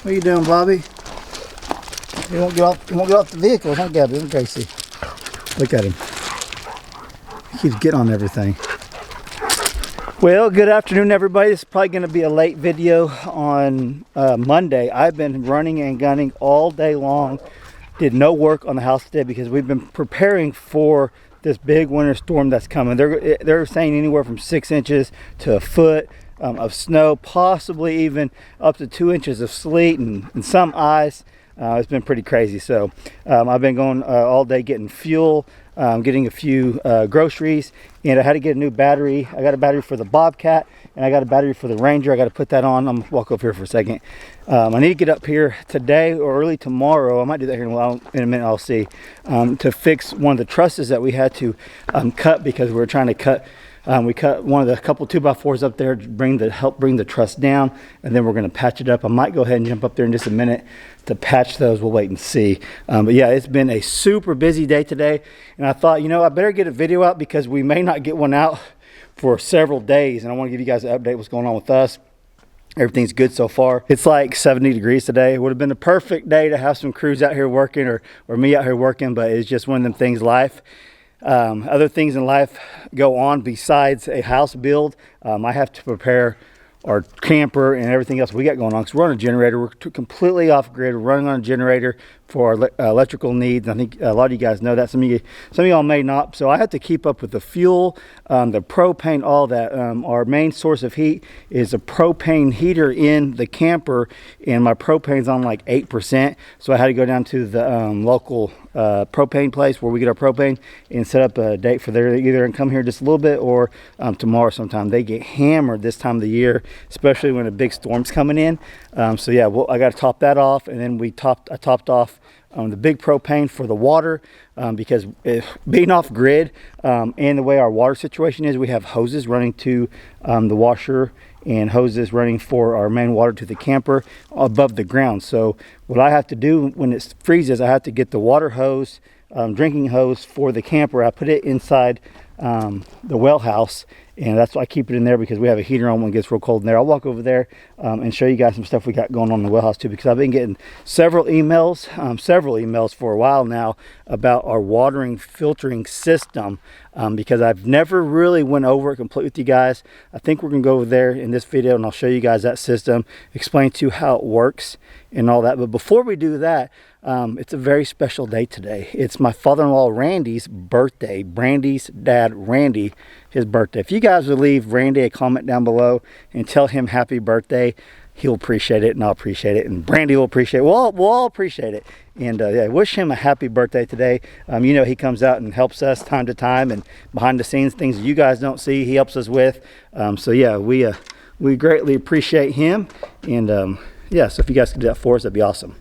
What are you doing, Bobby? You won't get off the vehicle, huh, Gabby? Look, Gracie. Look at him. He keeps getting on everything. Well, good afternoon, everybody. This is probably going to be a late video on Monday. I've been running and gunning all day long. Did no work on the house today because we've been preparing for this big winter storm that's coming. They're saying anywhere from 6 inches to a foot of snow, possibly even up to 2 inches of sleet and some ice. It's been pretty crazy. So I've been going all day getting fuel, getting a few groceries, and I had to get a new battery. I got a battery for the Bobcat, and I got a battery for the Ranger. I got to put that on. I'm going to walk over here for a second. I need to get up here today or early tomorrow. I might do that here in a minute. I'll see. To fix one of the trusses that we had to cut because we were trying to cut. We cut one of the couple 2x4s up there to help bring the truss down, and then we're going to patch it up. I might go ahead and jump up there in just a minute to patch those. We'll wait and see. But yeah, it's been a super busy day today, and I thought, I better get a video out because we may not get one out for several days, and I want to give you guys an update what's going on with us. Everything's good so far. It's like 70 degrees today. It would have been a perfect day to have some crews out here working or me out here working, but it's just one of them things, life. Other things in life go on besides a house build. I have to prepare our camper and everything else we got going on because we're on a generator. We're completely off grid. We're running on a generator for our electrical needs. I think a lot of you guys know that. Some of y'all may not. So I have to keep up with the fuel, the propane, all that. Our main source of heat is a propane heater in the camper, and my propane's on like 8%. So I had to go down to the local propane place where we get our propane and set up a date for there either and come here just a little bit or tomorrow sometime. They get hammered this time of the year, especially when a big storm's coming in. So yeah, I got to top that off, and then I topped off the big propane for the water because being off grid and the way our water situation is, we have hoses running to the washer and hoses running for our main water to the camper above the ground. So what I have to do when it freezes, I have to get the water hose, drinking hose for the camper. I put it inside the well house, and that's why I keep it in there because we have a heater on when it gets real cold in there. I'll walk over there and show you guys some stuff we got going on in the well house too, because I've been getting several emails for a while now about our watering filtering system, because I've never really went over it complete with you guys. I think we're gonna go over there in this video and I'll show you guys that system, explain to you how it works and all that. But before we do that, it's a very special day today. It's my father-in-law Randy's birthday. Brandy's dad Randy, his birthday. If you guys would leave Randy a comment down below and tell him happy birthday, he'll appreciate it and I'll appreciate it and Brandy will appreciate it. We'll all appreciate it. And yeah, wish him a happy birthday today. He comes out and helps us time to time, and behind the scenes things that you guys don't see, he helps us with. So yeah, we greatly appreciate him. And yeah, so if you guys could do that for us, that'd be awesome.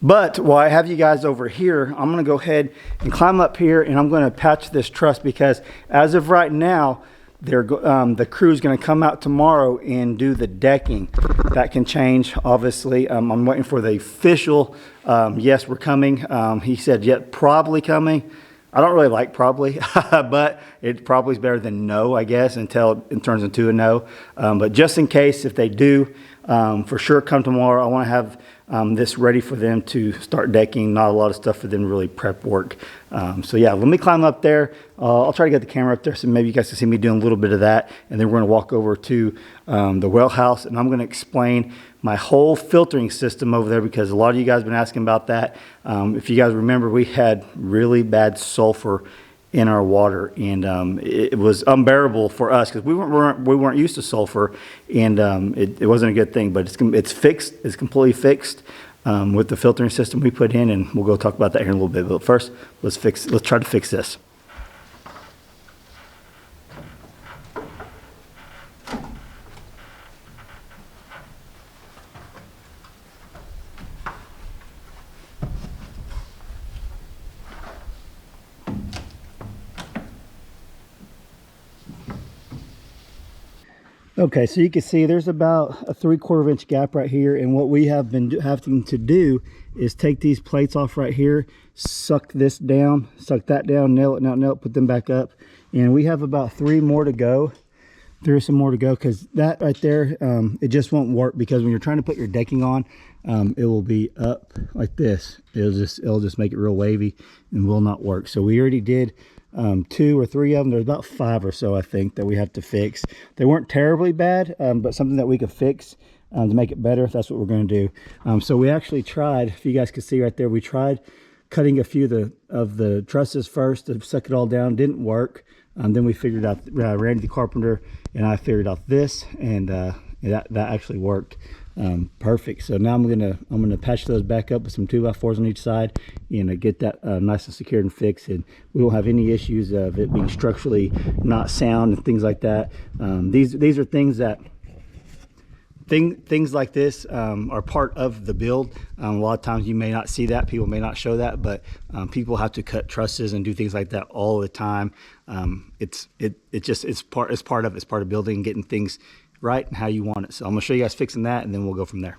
But while I have you guys over here, I'm going to go ahead and climb up here and I'm going to patch this truss because as of right now, the crew is going to come out tomorrow and do the decking. That can change, obviously. I'm waiting for the official, yes, we're coming. He said, yeah, probably coming. I don't really like probably, but it probably is better than no, I guess, until it turns into a no. But just in case, if they do, for sure come tomorrow. I want to have this ready for them to start decking. Not a lot of stuff for them to really prep work. So yeah, let me climb up there. I'll try to get the camera up there so maybe you guys can see me doing a little bit of that. And then we're going to walk over to the well house and I'm going to explain my whole filtering system over there because a lot of you guys have been asking about that. If you guys remember, we had really bad sulfur in our water, and it was unbearable for us because we weren't used to sulfur, and it wasn't a good thing. But it's fixed. It's completely fixed with the filtering system we put in, and we'll go talk about that here in a little bit. But first, let's try to fix this. Okay, so you can see there's about a 3/4 inch gap right here, and what we have been having to do is take these plates off right here, suck this down, suck that down, nail it, put them back up, and we have about 3 more to go. there is some more to go, because that right there, it just won't work, because when you're trying to put your decking on, it will be up like this. It'll just make it real wavy and will not work. So we already did 2 or 3 of them. There's about 5 or so, I think, that we have to fix. They weren't terribly bad, but something that we could fix to make it better. That's what we're going to do. So we actually tried, if you guys can see right there, we tried cutting a few of the trusses first to suck it all down. Didn't work. Then we figured out, Randy the carpenter and I figured out this, and that actually worked perfect. So now I'm gonna patch those back up with some 2x4s on each side and get that nice and secured and fixed, and we won't have any issues of it being structurally not sound and things like that. These are things that things like this are part of the build. A lot of times you may not see that, people may not show that, but people have to cut trusses and do things like that all the time. It's part of building and getting things right and how you want it. So I'm gonna show you guys fixing that, and then we'll go from there.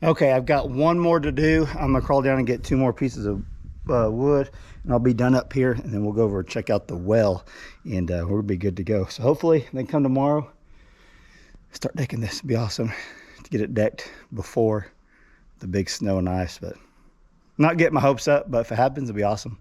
Okay, I've got one more to do. I'm gonna crawl down and get 2 more pieces of wood, and I'll be done up here, and then we'll go over and check out the well, and we'll be good to go. So hopefully they come tomorrow, start decking this. It'd be awesome to get it decked before the big snow and ice, but not getting my hopes up, but if it happens, it'll be awesome.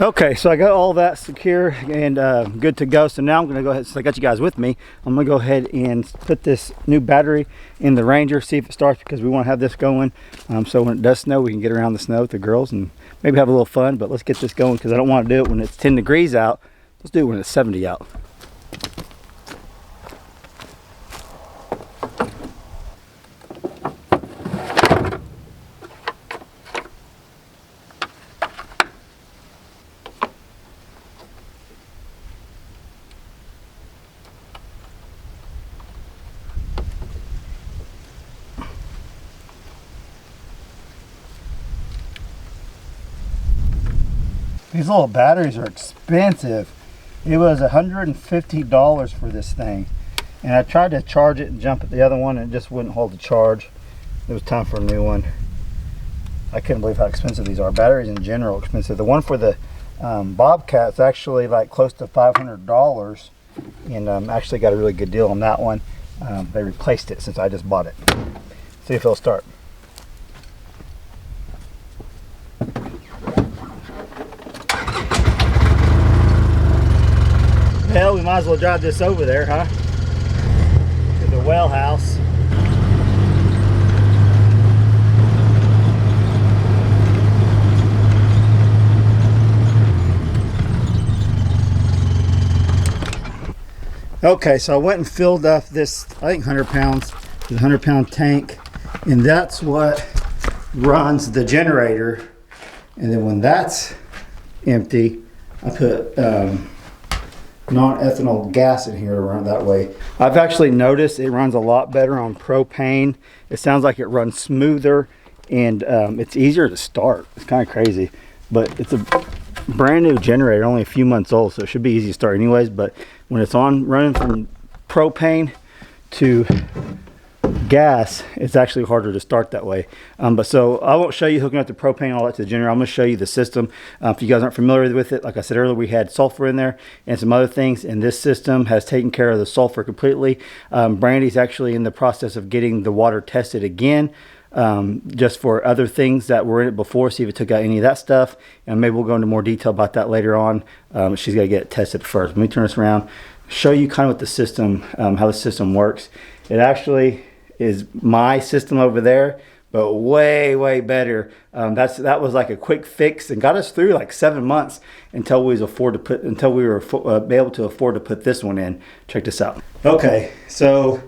Okay, so I got all that secure and good to go. So now I'm gonna go ahead, since I got you guys with me, I'm gonna go ahead and put this new battery in the Ranger, see if it starts, because we want to have this going. So when it does snow, we can get around the snow with the girls and maybe have a little fun. But let's get this going, because I don't want to do it when it's 10 degrees out. Let's do it when it's 70 out. These little batteries are expensive. It was $150 for this thing. And I tried to charge it and jump at the other one and it just wouldn't hold the charge. It was time for a new one. I couldn't believe how expensive these are. Batteries in general are expensive. The one for the Bobcat's actually like close to $500. And actually got a really good deal on that one. They replaced it since I just bought it. See if it'll start. Well, we might as well drive this over there, huh? To the well house. Okay, so I went and filled up this, I think 100 pounds, the 100-pound tank, and that's what runs the generator. And then when that's empty, I put non-ethanol gas in here to run that way. I've actually noticed it runs a lot better on propane. It sounds like it runs smoother and it's easier to start. It's kind of crazy, but it's a brand new generator, only a few months old, so it should be easy to start anyways. But when it's on running from propane to gas, it's actually harder to start that way. But so I won't show you hooking up the propane and all that to the generator. I'm going to show you the system. If you guys aren't familiar with it, like I said earlier, we had sulfur in there and some other things, and this system has taken care of the sulfur completely. Brandy's actually in the process of getting the water tested again, just for other things that were in it before, see if it took out any of that stuff, and maybe we'll go into more detail about that later on. She's got to get it tested first. Let me turn this around, show you kind of what the system, how the system works. It actually is my system over there, but way better. That was like a quick fix and got us through like 7 months until we were able to afford to put this one in. Check this out. Okay, so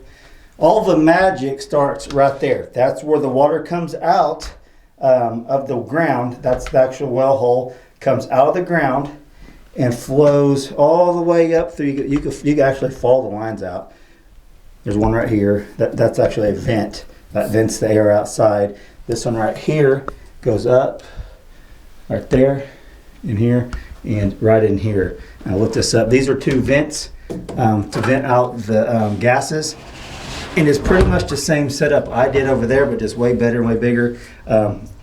all the magic starts right there. That's where the water comes out of the ground. That's the actual well hole, comes out of the ground and flows all the way up through. You can actually follow the lines out. There's one right here. That's actually a vent. That vents the air outside. This one right here goes up, right there, in here, and right in here. I'll lift this up. These are two vents to vent out the gases. And it's pretty much the same setup I did over there, but just way better and way bigger.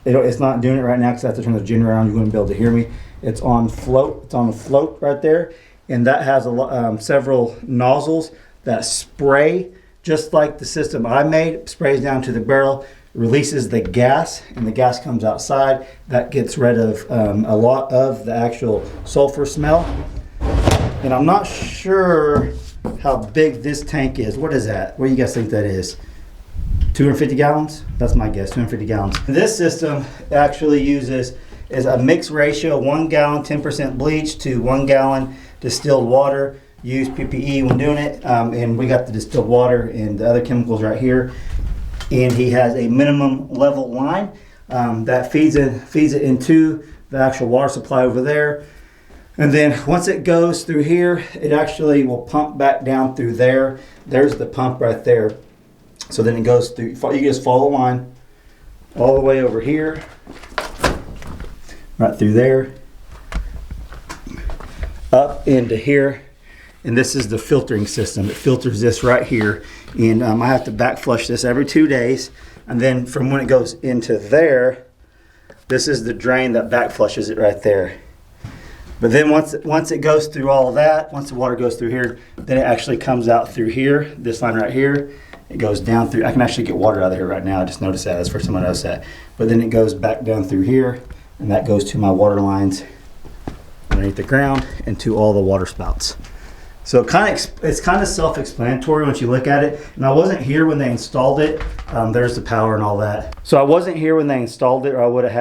It's not doing it right now because I have to turn the generator on. You wouldn't be able to hear me. It's on float. It's on a float right there. And that has several nozzles that spray, just like the system I made, sprays down to the barrel, releases the gas, and the gas comes outside. That gets rid of a lot of the actual sulfur smell. And I'm not sure how big this tank is. What is that? What do you guys think that is? 250 gallons? That's my guess, 250 gallons. This system actually is a mixed ratio, 1 gallon 10% bleach to 1 gallon distilled water. Use PPE when doing it, and we got the distilled water and the other chemicals right here. And he has a minimum level line that feeds it into the actual water supply over there. And then once it goes through here, it actually will pump back down through there. There's the pump right there. So then it goes through, you can just follow the line all the way over here, right through there, up into here. And this is the filtering system. It filters this right here. And I have to back flush this every 2 days. And then from when it goes into there, this is the drain that back flushes it right there. But then once it goes through all of that, once the water goes through here, then it actually comes out through here, this line right here. It goes down through, I can actually get water out of here right now. I just noticed that. That's the first time I noticed that. But then it goes back down through here, and that goes to my water lines underneath the ground into all the water spouts. So it's kind of self-explanatory once you look at it. And I wasn't here when they installed it. There's the power and all that. So I wasn't here when they installed it, or I would have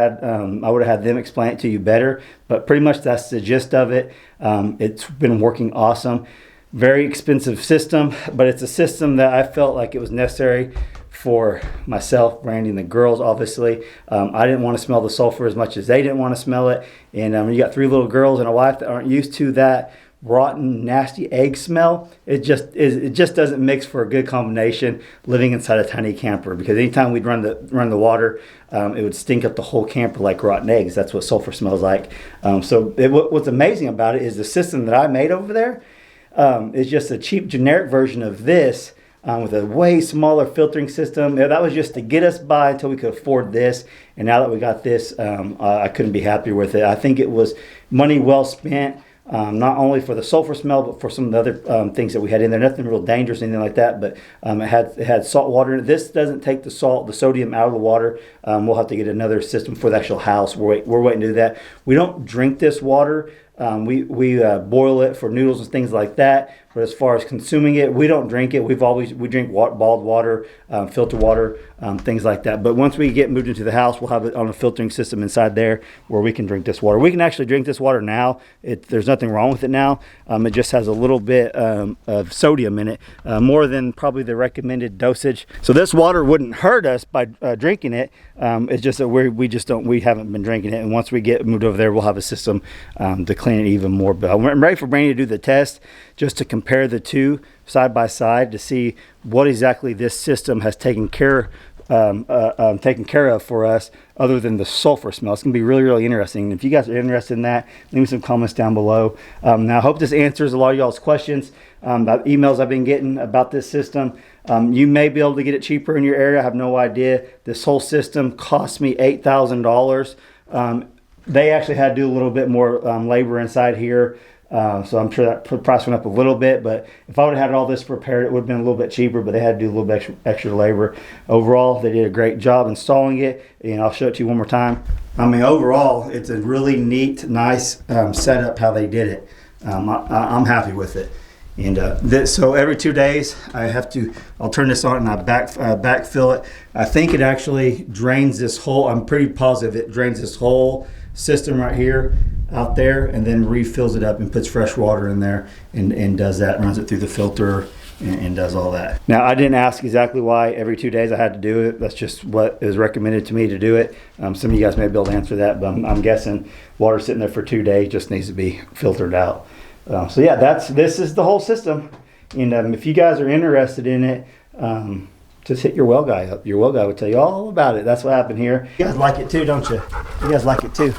had them explain it to you better. But pretty much that's the gist of it. It's been working awesome. Very expensive system, but it's a system that I felt like it was necessary for myself, Brandy, and the girls. Obviously, I didn't want to smell the sulfur as much as they didn't want to smell it. And when you got 3 little girls and a wife that aren't used to that rotten, nasty egg smell, it just doesn't mix for a good combination living inside a tiny camper. Because anytime we'd run the water, it would stink up the whole camper like rotten eggs. That's what sulfur smells like. What's amazing about it is the system that I made over there is just a cheap generic version of this. With a way smaller filtering system. That was just to get us by until we could afford this. And now that we got this, I couldn't be happier with it. I think it was money well spent. Not only for the sulfur smell, but for some of the other things that we had in there. Nothing real dangerous, anything like that, but it had salt water in it. This doesn't take the sodium out of the water. We'll have to get another system for the actual house. We're waiting to do that. We don't drink this water. We boil it for noodles and things like that. But as far as consuming it, we don't drink it. We drink bottled water, filter water, things like that. But once we get moved into the house, we'll have it on a filtering system inside there where we can drink this water. We can actually drink this water now. There's nothing wrong with it now. It just has a little bit of sodium in it, more than probably the recommended dosage. So this water wouldn't hurt us by drinking it. It's just that we haven't been drinking it. And once we get moved over there, we'll have a system to clean it even more. But I'm ready for Brandy to do the test just to compare the two side by side to see what exactly this system has taken care of for us, other than the sulfur smell. It's going to be really, really interesting. If you guys are interested in that, leave me some comments down below. Now, I hope this answers a lot of y'all's questions about emails I've been getting about this system. You may be able to get it cheaper in your area. I have no idea. This whole system cost me $8,000. They actually had to do a little bit more labor inside here. So I'm sure that price went up a little bit, but if I would have had all this prepared, it would have been a little bit cheaper, but they had to do a little bit extra labor. Overall, they did a great job installing it, and I'll show it to you one more time. I mean, overall, it's a really neat, nice setup how they did it. I'm happy with it. And so every 2 days, I'll turn this on and I backfill it. I think it actually drains this whole, I'm pretty positive it drains this whole system right here out there, and then refills it up and puts fresh water in there and does that, runs it through the filter and does all that. Now, I didn't ask exactly why every 2 days I had to do it. That's just what is recommended to me to do it. Some of you guys may be able to answer that, but I'm guessing water sitting there for 2 days just needs to be filtered out. So yeah, this is the whole system. And if you guys are interested in it, just hit your well guy up. Your well guy will tell you all about it. That's what happened here. You guys like it too, don't you? You guys like it too.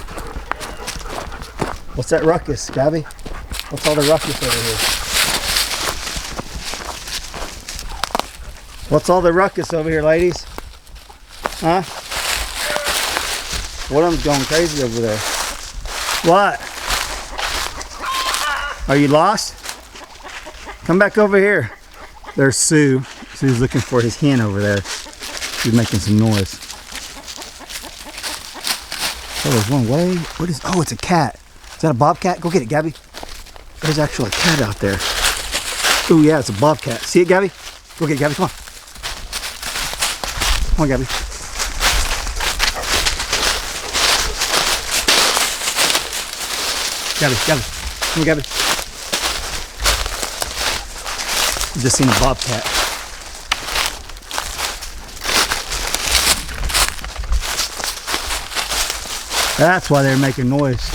What's that ruckus, Gabby? What's all the ruckus over here? What's all the ruckus over here, ladies? Huh? One of them's going crazy over there. What? Are you lost? Come back over here. There's Sue. Sue's looking for his hen over there. She's making some noise. Oh, there's one way. Oh, it's a cat. Is that a bobcat? Go get it, Gabby. There's actually a cat out there. Oh yeah, it's a bobcat. See it, Gabby? Go get it, Gabby. Come on. Come on, Gabby. Gabby. Come on, Gabby. Just seen a bobcat. That's why they're making noise.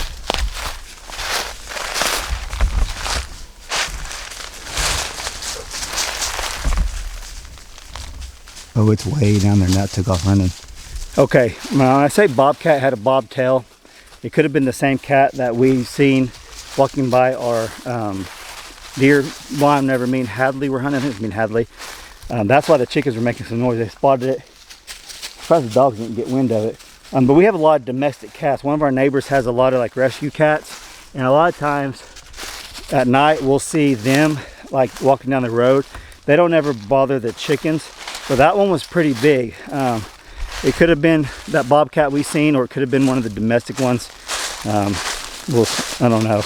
Oh, it's way down there. Now it took off running. Okay, when I say bobcat had a bobtail, it could have been the same cat that we've seen walking by our deer. Well, I never mean Hadley. We're hunting. I think it's mean Hadley. That's why the chickens were making some noise. They spotted it. Surprised the dogs didn't get wind of it. But we have a lot of domestic cats. One of our neighbors has a lot of like rescue cats, and a lot of times at night we'll see them like walking down the road. They don't ever bother the chickens. So that one was pretty big. It could have been that bobcat we seen, or it could have been one of the domestic ones. Well, I don't know.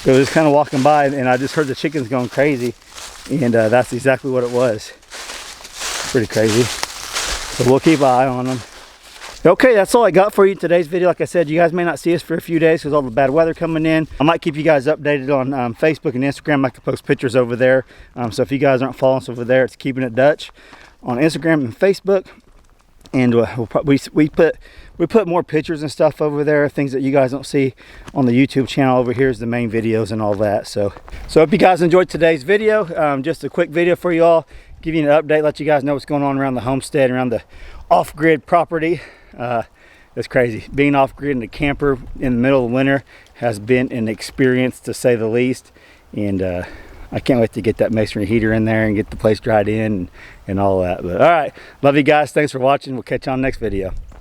It was kind of walking by, and I just heard the chickens going crazy, and that's exactly what it was. Pretty crazy. So we'll keep an eye on them. Okay, that's all I got for you in today's video. Like I said, you guys may not see us for a few days because all the bad weather coming in. I might keep you guys updated on Facebook and Instagram. I like to post pictures over there. So if you guys aren't following us over there, it's Keeping It Dutch on Instagram and Facebook. And we put more pictures and stuff over there, things that you guys don't see on the YouTube channel. Over here is the main videos and all that. So hope you guys enjoyed today's video. Just a quick video for you all, give you an update, let you guys know what's going on around the homestead, around the off-grid property. It's crazy. Being off-grid in a camper in the middle of winter has been an experience, to say the least. And I can't wait to get that masonry heater in there and get the place dried in and all that. But all right, love you guys. Thanks for watching. We'll catch you on the next video.